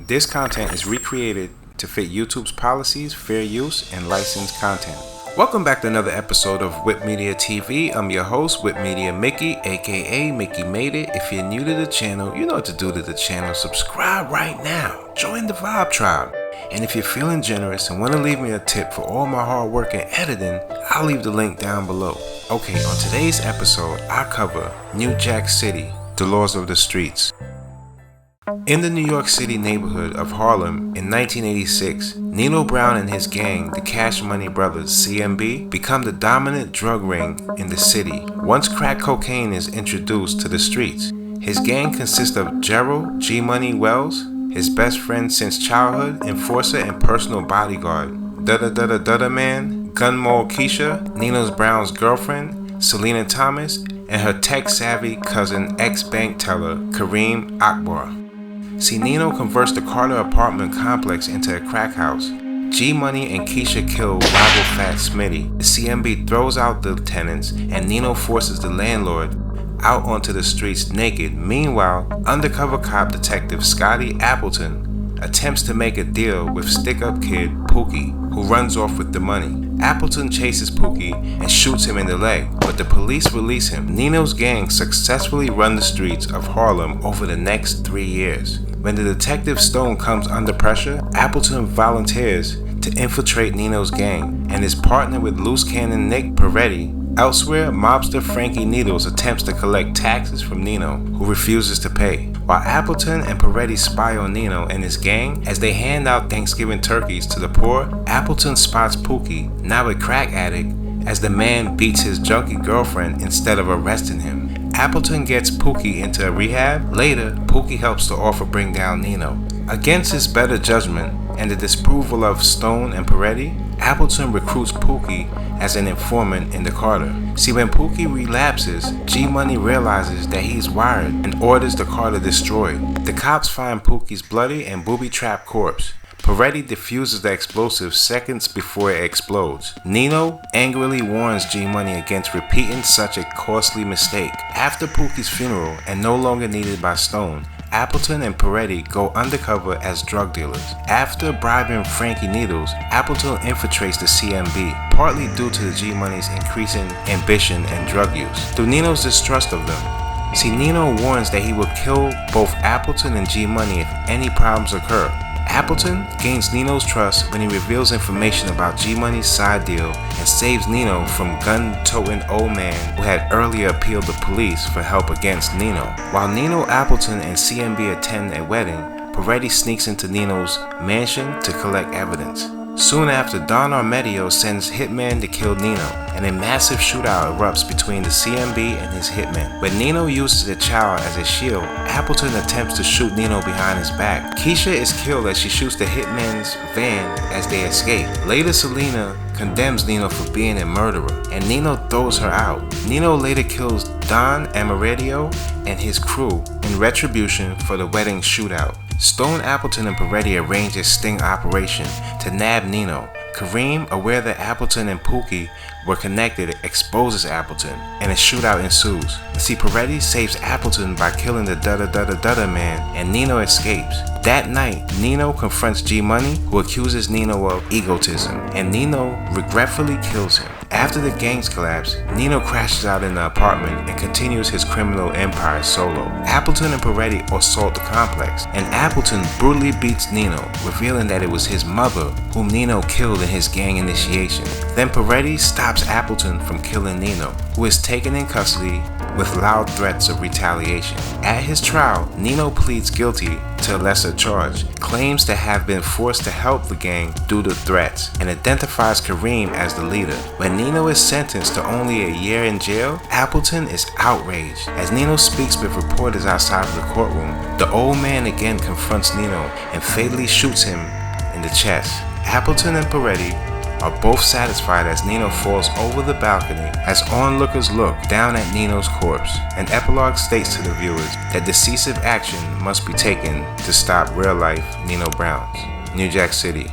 This content is recreated to fit YouTube's policies, fair use, and licensed content. Welcome back to another episode of Whip Media TV. I'm your host, Whip Media Mickey, aka Mickey Made It. If you're new to the channel, you know what to do to the channel. Subscribe right now. Join the Vibe Tribe. And if you're feeling generous and want to leave me a tip for all my hard work in editing, I'll leave the link down below. Okay, on today's episode, I cover New Jack City, the laws of the streets. In the New York City neighborhood of Harlem in 1986, Nino Brown and his gang, the Cash Money Brothers CMB, become the dominant drug ring in the city. Once crack cocaine is introduced to the streets, his gang consists of Gerald G Money Wells, his best friend since childhood, enforcer and personal bodyguard, Dada Man, Gun Mole Keisha, Nino Brown's girlfriend, Selena Thomas, and her tech-savvy cousin ex-bank teller, Kareem Akbar. See, Nino converts the Carter apartment complex into a crack house. G Money and Keisha kill rival Fat Smitty. The CMB throws out the tenants, and Nino forces the landlord out onto the streets naked. Meanwhile, undercover cop detective Scotty Appleton attempts to make a deal with stick-up kid Pookie, who runs off with the money. Appleton chases Pookie and shoots him in the leg, but the police release him. Nino's gang successfully run the streets of Harlem over the next 3 years. When the detective Stone comes under pressure, Appleton volunteers to infiltrate Nino's gang and is partnered with loose cannon Nick Peretti. Elsewhere, mobster Frankie Needles attempts to collect taxes from Nino, who refuses to pay. While Appleton and Peretti spy on Nino and his gang as they hand out Thanksgiving turkeys to the poor, Appleton spots Pookie, now a crack addict, as the man beats his junkie girlfriend instead of arresting him. Appleton gets Pookie into a rehab. Later, Pookie helps the offer bring down Nino. Against his better judgment and the disapproval of Stone and Peretti, Appleton recruits Pookie as an informant in the Carter. See, when Pookie relapses, G Money realizes that he's wired and orders the Carter destroyed. The cops find Pookie's bloody and booby-trapped corpse. Peretti defuses the explosive seconds before it explodes. Nino angrily warns G Money against repeating such a costly mistake. After Pookie's funeral and no longer needed by Stone, Appleton and Peretti go undercover as drug dealers. After bribing Frankie Needles, Appleton infiltrates the CMB, partly due to the G Money's increasing ambition and drug use, through Nino's distrust of them. See, Nino warns that he will kill both Appleton and G Money if any problems occur. Appleton gains Nino's trust when he reveals information about G Money's side deal and saves Nino from gun-toting old man who had earlier appealed to police for help against Nino. While Nino, Appleton, and CMB attend a wedding, Peretti sneaks into Nino's mansion to collect evidence. Soon after, Don Armedio sends hitman to kill Nino, and a massive shootout erupts between the CMB and his hitman. When Nino uses the child as a shield, Appleton attempts to shoot Nino behind his back. Keisha is killed as she shoots the hitman's van as they escape. Later, Selena condemns Nino for being a murderer, and Nino throws her out. Nino later kills Don Armedio and his crew in retribution for the wedding shootout. Stone, Appleton, and Peretti arrange a sting operation to nab Nino. Kareem, aware that Appleton and Pookie were connected, exposes Appleton, and a shootout ensues. See, Peretti saves Appleton by killing the Dada Man, and Nino escapes. That night, Nino confronts G Money, who accuses Nino of egotism, and Nino regretfully kills him. After the gangs collapse, Nino crashes out in the apartment and continues his criminal empire solo. Appleton and Peretti assault the complex, and Appleton brutally beats Nino, revealing that it was his mother whom Nino killed in his gang initiation. Then Peretti stops Appleton from killing Nino, who is taken in custody with loud threats of retaliation. At his trial, Nino pleads guilty to a lesser charge, claims to have been forced to help the gang due to threats, and identifies Kareem as the leader. When Nino is sentenced to only a year in jail, Appleton is outraged. As Nino speaks with reporters outside of the courtroom, the old man again confronts Nino and fatally shoots him in the chest. Appleton and Peretti are both satisfied as Nino falls over the balcony as onlookers look down at Nino's corpse. An epilogue states to the viewers that decisive action must be taken to stop real-life Nino Browns. New Jack City.